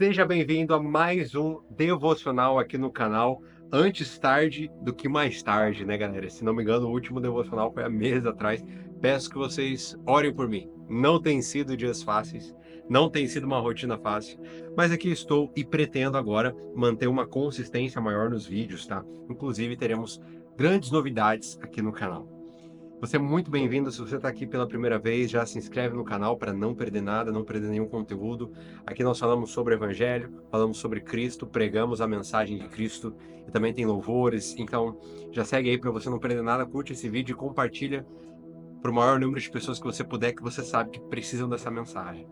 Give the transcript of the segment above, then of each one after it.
Seja bem-vindo a mais um devocional aqui no canal. Antes tarde do que mais tarde, né, galera? Se não me engano, o último devocional foi há meses atrás. Peço que vocês orem por mim. Não tem sido dias fáceis, não tem sido uma rotina fácil, mas aqui estou e pretendo agora manter uma consistência maior nos vídeos, tá? Inclusive, teremos grandes novidades aqui no canal. Você é muito bem-vindo. Se você está aqui pela primeira vez, já se inscreve no canal para não perder nada, não perder nenhum conteúdo. Aqui nós falamos sobre o Evangelho, falamos sobre Cristo, pregamos a mensagem de Cristo e também tem louvores. Então já segue aí para você não perder nada, curte esse vídeo e compartilha para o maior número de pessoas que você puder, que você sabe que precisam dessa mensagem.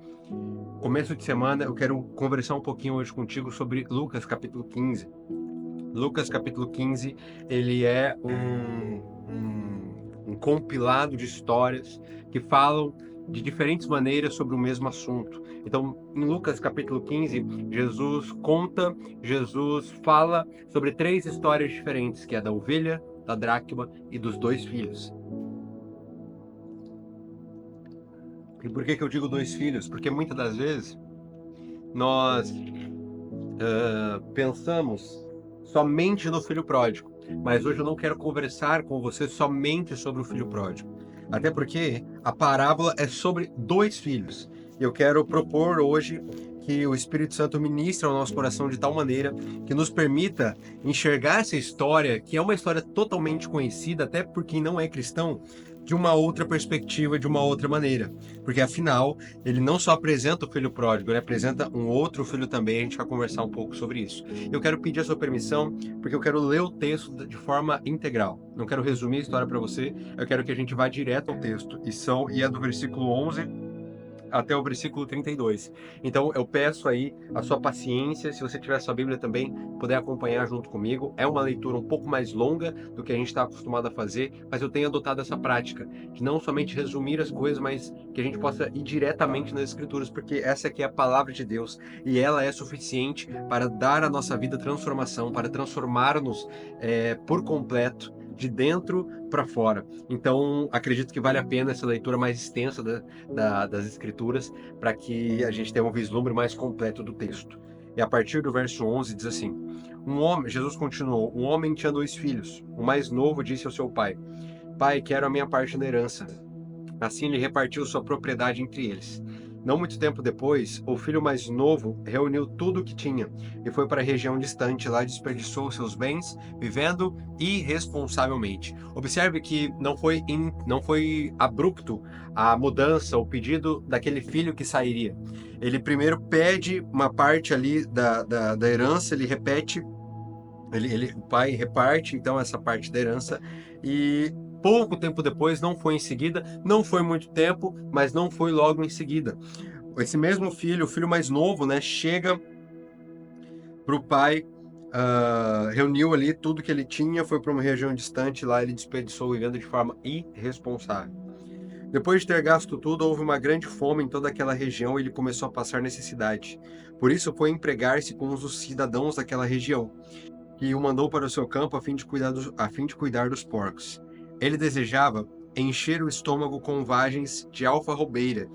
Começo de semana, eu quero conversar um pouquinho hoje contigo sobre Lucas capítulo 15. Lucas capítulo 15, ele é um compilado de histórias que falam de diferentes maneiras sobre o mesmo assunto. Então, em Lucas capítulo 15, Jesus fala sobre três histórias diferentes, que é a da ovelha, da dracma e dos dois filhos. E por que eu digo dois filhos? Porque muitas das vezes nós pensamos somente no filho pródigo, mas hoje eu não quero conversar com você somente sobre o filho pródigo, até porque a parábola é sobre dois filhos. Eu quero propor hoje que o Espírito Santo ministre ao nosso coração de tal maneira que nos permita enxergar essa história, que é uma história totalmente conhecida, até por quem não é cristão, de uma outra perspectiva, de uma outra maneira. Porque afinal, ele não só apresenta o filho pródigo, ele apresenta um outro filho também. A gente vai conversar um pouco sobre isso. Eu quero pedir a sua permissão, porque eu quero ler o texto de forma integral. Não quero resumir a história para você, eu quero que a gente vá direto ao texto. E é do versículo 11 até o versículo 32. Então eu peço aí a sua paciência, se você tiver sua Bíblia também, puder acompanhar junto comigo. É uma leitura um pouco mais longa do que a gente está acostumado a fazer, mas eu tenho adotado essa prática de não somente resumir as coisas, mas que a gente possa ir diretamente nas Escrituras, porque essa aqui é a palavra de Deus e ela é suficiente para dar à nossa vida transformação, para transformar-nos por completo, de dentro para fora. Então, acredito que vale a pena essa leitura mais extensa das Escrituras, para que a gente tenha um vislumbre mais completo do texto. E a partir do verso 11 diz assim: Jesus continuou, um homem tinha dois filhos. O mais novo disse ao seu pai: Pai, quero a minha parte na herança. Assim ele repartiu sua propriedade entre eles. Não muito tempo depois, o filho mais novo reuniu tudo o que tinha e foi para a região distante. Lá desperdiçou seus bens, vivendo irresponsavelmente. Observe que não foi abrupto a mudança, o pedido daquele filho que sairia. Ele primeiro pede uma parte ali da herança, ele repete, o pai reparte então essa parte da herança e pouco tempo depois, não foi em seguida, não foi muito tempo, mas não foi logo em seguida. Esse mesmo filho, o filho mais novo, né, chega para o pai, reuniu ali tudo que ele tinha, foi para uma região distante, lá ele desperdiçou vivendo de forma irresponsável. Depois de ter gasto tudo, houve uma grande fome em toda aquela região e ele começou a passar necessidade. Por isso foi empregar-se com os cidadãos daquela região, que o mandou para o seu campo a fim de cuidar dos porcos. Ele desejava encher o estômago com vagens de alfarrobeira.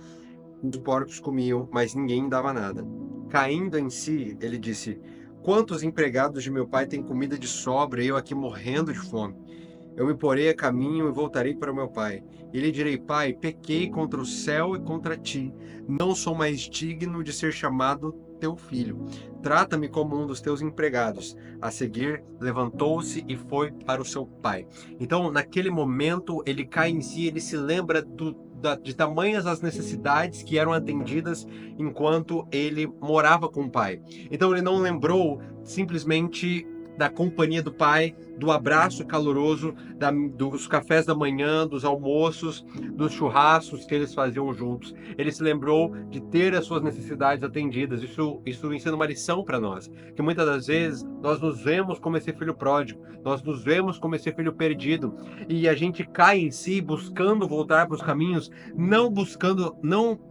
Os porcos comiam, mas ninguém dava nada. Caindo em si, ele disse: Quantos empregados de meu pai têm comida de sobra e eu aqui morrendo de fome? Eu me porei a caminho e voltarei para o meu pai. E lhe direi: Pai, pequei contra o céu e contra ti. Não sou mais digno de ser chamado teu filho. Trata-me como um dos teus empregados. A seguir, levantou-se e foi para o seu pai. Então, naquele momento, ele cai em si, ele se lembra de tamanhas as necessidades que eram atendidas enquanto ele morava com o pai. Então, ele não lembrou simplesmente da companhia do pai, do abraço caloroso, dos cafés da manhã, dos almoços, dos churrascos que eles faziam juntos. Ele se lembrou de ter as suas necessidades atendidas. Isso ensina uma lição para nós, que muitas das vezes nós nos vemos como esse filho pródigo, nós nos vemos como esse filho perdido, e a gente cai em si buscando voltar para os caminhos, não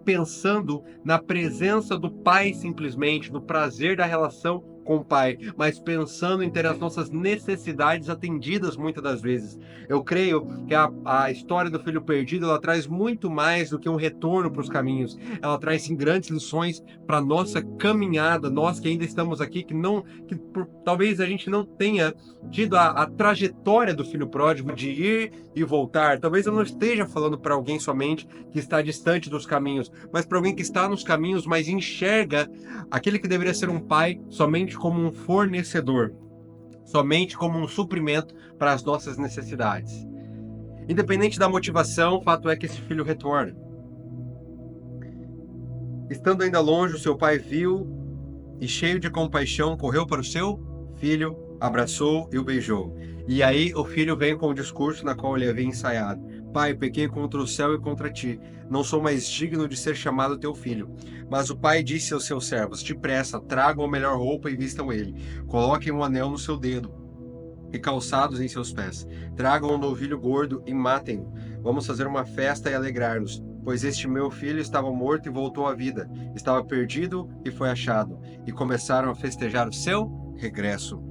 pensando na presença do pai simplesmente, no prazer da relação com o pai, mas pensando em ter as nossas necessidades atendidas muitas das vezes. Eu creio que a história do filho perdido, ela traz muito mais do que um retorno para os caminhos. Ela traz sim grandes lições para nossa caminhada, nós que ainda estamos aqui, talvez a gente não tenha tido a trajetória do filho pródigo de ir e voltar. Talvez eu não esteja falando para alguém somente que está distante dos caminhos, mas para alguém que está nos caminhos, mas enxerga aquele que deveria ser um pai somente como um fornecedor, somente como um suprimento para as nossas necessidades. Independente da motivação, o fato é que esse filho retorna. Estando ainda longe, o seu pai viu e, cheio de compaixão, correu para o seu filho, abraçou e o beijou. E aí o filho vem com o discurso na qual ele havia ensaiado: Pai, pequei contra o céu e contra ti. Não sou mais digno de ser chamado teu filho. Mas o pai disse aos seus servos: Depressa, tragam a melhor roupa e vistam ele. Coloquem um anel no seu dedo e calçados em seus pés. Tragam um novilho gordo e matem-no. Vamos fazer uma festa e alegrar-nos, pois este meu filho estava morto e voltou à vida, estava perdido e foi achado. E começaram a festejar o seu regresso.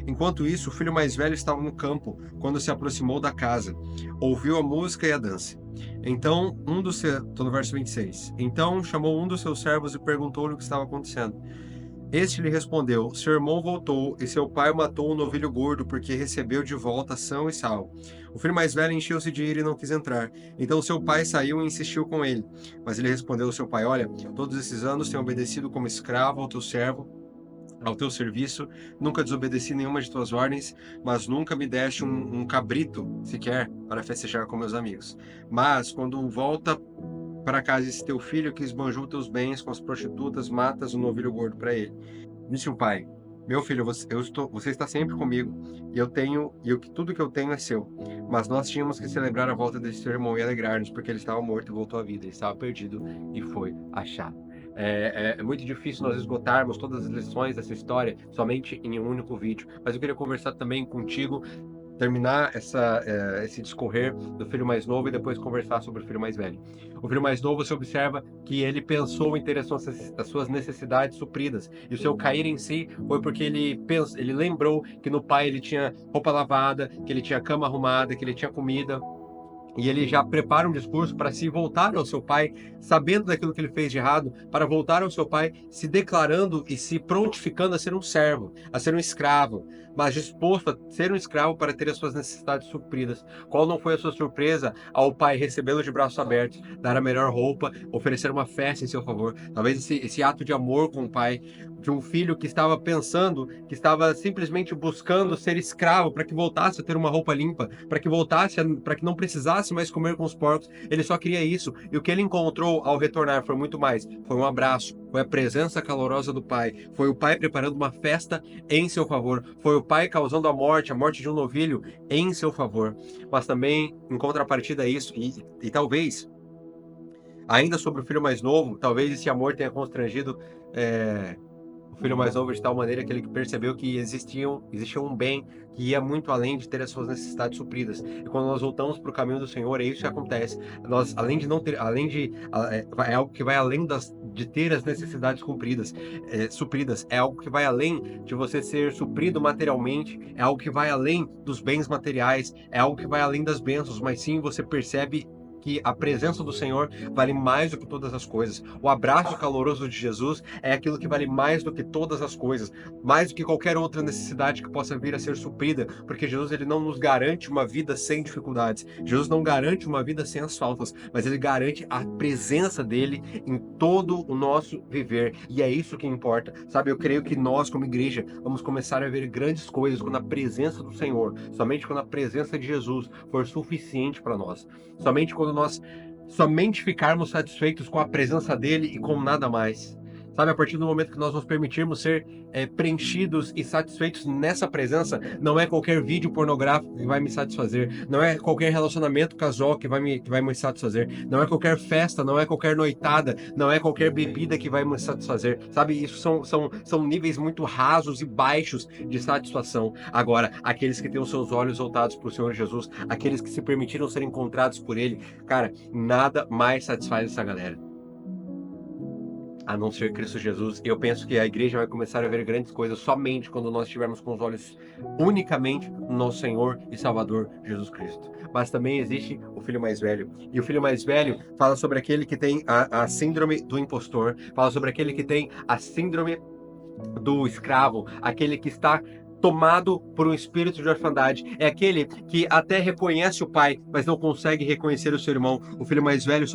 Enquanto isso, o filho mais velho estava no campo, quando se aproximou da casa. Ouviu a música e a dança. Então, estou no verso 26. Então chamou um dos seus servos e perguntou-lhe o que estava acontecendo. Este lhe respondeu: Seu irmão voltou, e seu pai matou um novilho gordo, porque recebeu de volta são e salvo. O filho mais velho encheu-se de ira e não quis entrar. Então seu pai saiu e insistiu com ele. Mas ele respondeu ao seu pai: Olha, todos esses anos tenho obedecido como escravo ao teu servo, ao teu serviço, nunca desobedeci nenhuma de tuas ordens, mas nunca me deste um cabrito, sequer, para festejar com meus amigos. Mas, quando volta para casa esse teu filho que esbanjou teus bens com as prostitutas, matas um novilho gordo para ele. Disse o pai: Meu filho, você está sempre comigo, e tudo que eu tenho é seu. Mas nós tínhamos que celebrar a volta desse seu irmão e alegrar-nos, porque ele estava morto e voltou à vida, ele estava perdido e foi achado. É muito difícil nós esgotarmos todas as lições dessa história somente em um único vídeo, mas eu queria conversar também contigo, terminar esse discorrer do filho mais novo e depois conversar sobre o filho mais velho. O filho mais novo, você observa que ele pensou em ter as suas necessidades supridas, e o seu cair em si foi porque ele lembrou que no pai ele tinha roupa lavada, que ele tinha cama arrumada, que ele tinha comida. E ele já prepara um discurso para se voltar ao seu pai, sabendo daquilo que ele fez de errado, para voltar ao seu pai, se declarando e se prontificando a ser um servo, a ser um escravo, mas disposto a ser um escravo para ter as suas necessidades supridas. Qual não foi a sua surpresa ao pai recebê-lo de braços abertos, dar a melhor roupa, oferecer uma festa em seu favor? Talvez esse ato de amor com o pai, de um filho que estava pensando, que estava simplesmente buscando ser escravo para que voltasse a ter uma roupa limpa, para que não precisasse mais comer com os porcos. Ele só queria isso, e o que ele encontrou ao retornar foi muito mais. Foi um abraço, foi a presença calorosa do pai, foi o pai preparando uma festa em seu favor, foi o pai causando a morte de um novilho em seu favor. Mas também, em contrapartida a isso, e talvez, ainda sobre o filho mais novo, talvez esse amor tenha constrangido o filho mais novo de tal maneira que ele percebeu que existia um bem que ia muito além de ter as suas necessidades supridas. E quando nós voltamos para o caminho do Senhor, é isso que acontece. Nós, além de não ter, é algo que vai além de ter as necessidades supridas, é algo que vai além de você ser suprido materialmente, é algo que vai além dos bens materiais, é algo que vai além das bênçãos, mas sim você percebe que a presença do Senhor vale mais do que todas as coisas. O abraço caloroso de Jesus é aquilo que vale mais do que todas as coisas, mais do que qualquer outra necessidade que possa vir a ser suprida, porque Jesus ele não nos garante uma vida sem dificuldades. Jesus não garante uma vida sem as faltas, mas ele garante a presença dele em todo o nosso viver. E é isso que importa. Sabe, eu creio que nós como igreja vamos começar a ver grandes coisas quando a presença do Senhor, somente quando a presença de Jesus for suficiente para nós. Somente ficarmos satisfeitos com a presença dele e com nada mais. Sabe, a partir do momento que nós nos permitirmos ser preenchidos e satisfeitos nessa presença, não é qualquer vídeo pornográfico que vai me satisfazer, não é qualquer relacionamento casual que vai me satisfazer, não é qualquer festa, não é qualquer noitada, não é qualquer bebida que vai me satisfazer. Sabe, isso são níveis muito rasos e baixos de satisfação. Agora, aqueles que têm os seus olhos voltados para o Senhor Jesus, aqueles que se permitiram ser encontrados por Ele, cara, nada mais satisfaz essa galera. a não ser Cristo Jesus. Eu penso que a igreja vai começar a ver grandes coisas somente quando nós estivermos com os olhos unicamente no nosso Senhor e Salvador Jesus Cristo. Mas também existe o filho mais velho. E o filho mais velho fala sobre aquele que tem a síndrome do impostor, fala sobre aquele que tem a síndrome do escravo, aquele que está tomado por um espírito de orfandade. É aquele que até reconhece o pai, mas não consegue reconhecer o seu irmão. O filho mais velho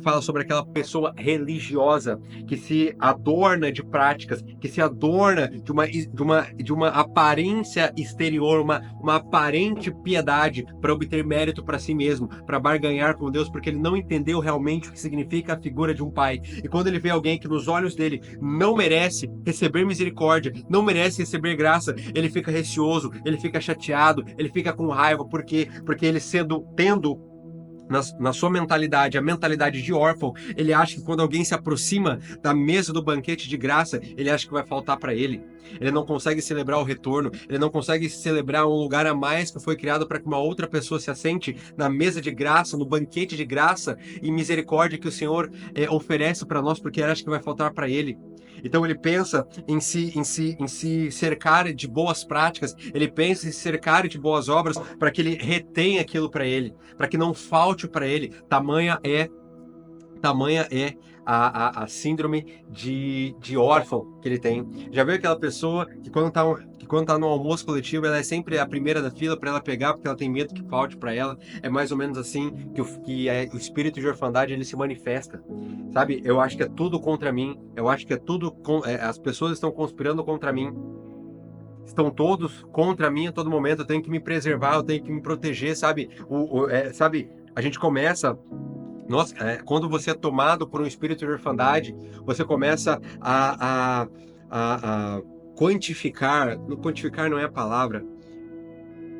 fala sobre aquela pessoa religiosa que se adorna de práticas, que se adorna de uma aparência exterior, uma aparente piedade para obter mérito para si mesmo, para barganhar com Deus, porque ele não entendeu realmente o que significa a figura de um pai. E quando ele vê alguém que nos olhos dele não merece receber misericórdia, não merece receber graça, ele fica receoso, ele fica chateado, ele fica com raiva. Por quê? Porque ele tendo na sua mentalidade, a mentalidade de órfão, ele acha que quando alguém se aproxima da mesa do banquete de graça, ele acha que vai faltar para ele. Ele não consegue celebrar o retorno, ele não consegue celebrar um lugar a mais que foi criado para que uma outra pessoa se assente na mesa de graça, no banquete de graça e misericórdia que o Senhor oferece para nós, porque ele acha que vai faltar para ele. Então ele pensa em se cercar de boas práticas, ele pensa em se cercar de boas obras para que ele retenha aquilo para ele, para que não falte para ele. Tamanha é a síndrome de órfão que ele tem. Já viu aquela pessoa que quando tá no almoço coletivo, ela é sempre a primeira da fila para ela pegar, porque ela tem medo que falte para ela? É mais ou menos assim que o espírito de orfandade ele se manifesta. Sabe? Eu acho que é tudo contra mim. Eu acho que é tudo. As pessoas estão conspirando contra mim. Estão todos contra mim a todo momento. Eu tenho que me preservar, eu tenho que me proteger, sabe? Sabe? A gente começa. Nossa, quando você é tomado por um espírito de orfandade, você começa a quantificar. Quantificar não é a palavra,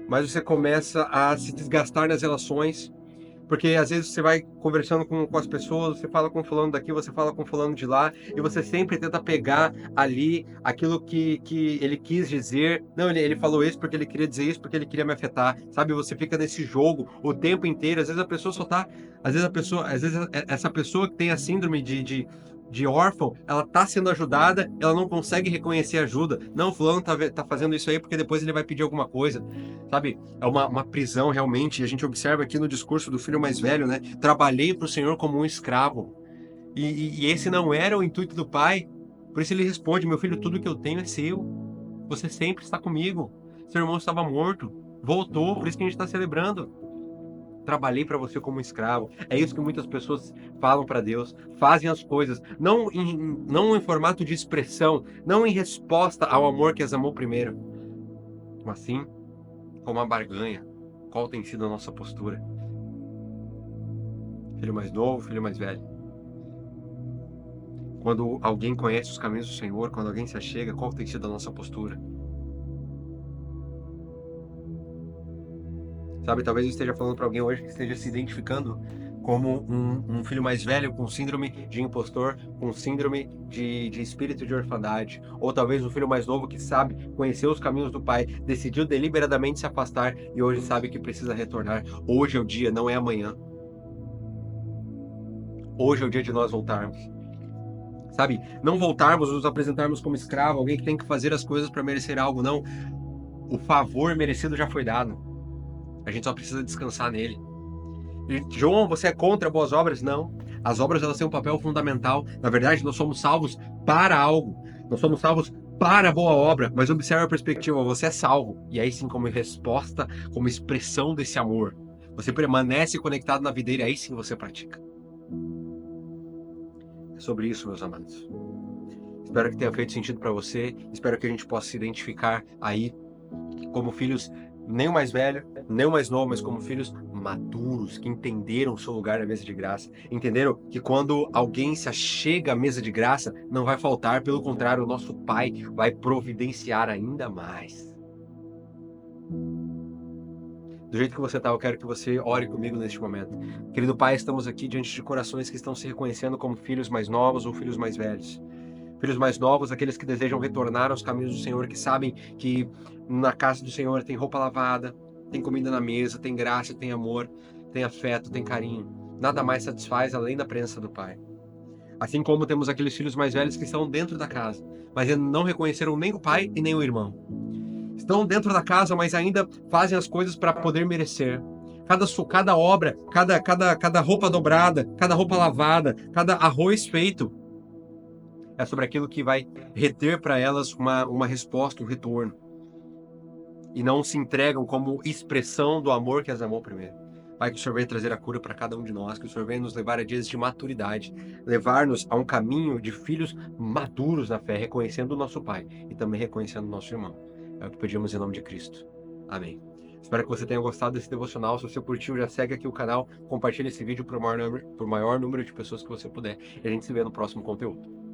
mas você começa a se desgastar nas relações. Porque às vezes você vai conversando com as pessoas, você fala com fulano daqui, você fala com fulano de lá, e você sempre tenta pegar ali aquilo que ele quis dizer. Não, ele falou isso porque ele queria dizer isso, porque ele queria me afetar. Sabe, você fica nesse jogo o tempo inteiro. Às vezes a pessoa só tá. Às vezes essa pessoa que tem a síndrome de órfão, ela tá sendo ajudada, ela não consegue reconhecer ajuda. Não, fulano tá fazendo isso aí porque depois ele vai pedir alguma coisa. Sabe, é uma prisão realmente. E a gente observa aqui no discurso do filho mais velho, né? Trabalhei para o Senhor como um escravo. E esse não era o intuito do pai. Por isso ele responde: meu filho, tudo que eu tenho é seu. Você sempre está comigo. Seu irmão estava morto, voltou, por isso que a gente está celebrando. Trabalhei para você como um escravo. É isso que muitas pessoas falam para Deus, fazem as coisas, não em formato de expressão, não em resposta ao amor que as amou primeiro, mas sim como uma barganha. Qual tem sido a nossa postura? Filho mais novo, filho mais velho. Quando alguém conhece os caminhos do Senhor, quando alguém se achega, qual tem sido a nossa postura? Sabe, talvez eu esteja falando para alguém hoje que esteja se identificando como um filho mais velho com síndrome de impostor, com síndrome de espírito de orfandade. Ou talvez um filho mais novo que sabe, conheceu os caminhos do pai, decidiu deliberadamente se afastar e hoje sabe que precisa retornar. Hoje é o dia, não é amanhã. Hoje é o dia de nós voltarmos. Sabe, não voltarmos, nos apresentarmos como escravo, alguém que tem que fazer as coisas para merecer algo, não. O favor merecido já foi dado. A gente só precisa descansar nele. E, João, você é contra boas obras? Não. As obras elas têm um papel fundamental. Na verdade, nós somos salvos para algo. Nós somos salvos para a boa obra. Mas observe a perspectiva, você é salvo. E aí sim, como resposta, como expressão desse amor, você permanece conectado na videira, aí sim você pratica. É sobre isso, meus amados. Espero que tenha feito sentido para você. Espero que a gente possa se identificar aí como filhos, nem o mais velho, nem o mais novo, mas como filhos maduros, que entenderam o seu lugar na mesa de graça. Entenderam que quando alguém se achega à mesa de graça, não vai faltar, pelo contrário, o nosso Pai vai providenciar ainda mais. Do jeito que você está, eu quero que você ore comigo neste momento. Querido Pai, estamos aqui diante de corações que estão se reconhecendo como filhos mais novos ou filhos mais velhos. Filhos mais novos, aqueles que desejam retornar aos caminhos do Senhor, que sabem que na casa do Senhor tem roupa lavada, tem comida na mesa, tem graça, tem amor, tem afeto, tem carinho. Nada mais satisfaz além da presença do Pai. Assim como temos aqueles filhos mais velhos que estão dentro da casa, mas ainda não reconheceram nem o pai e nem o irmão. Estão dentro da casa, mas ainda fazem as coisas para poder merecer. Cada obra, cada roupa dobrada, cada roupa lavada, cada arroz feito é sobre aquilo que vai reter para elas uma resposta, um retorno. E não se entregam como expressão do amor que as amou primeiro. Pai, que o Senhor venha trazer a cura para cada um de nós, que o Senhor venha nos levar a dias de maturidade, levar-nos a um caminho de filhos maduros na fé, reconhecendo o nosso Pai e também reconhecendo o nosso irmão. É o que pedimos em nome de Cristo. Amém. Espero que você tenha gostado desse devocional. Se você curtiu, já segue aqui o canal, compartilha esse vídeo para o maior número de pessoas que você puder. E a gente se vê no próximo conteúdo.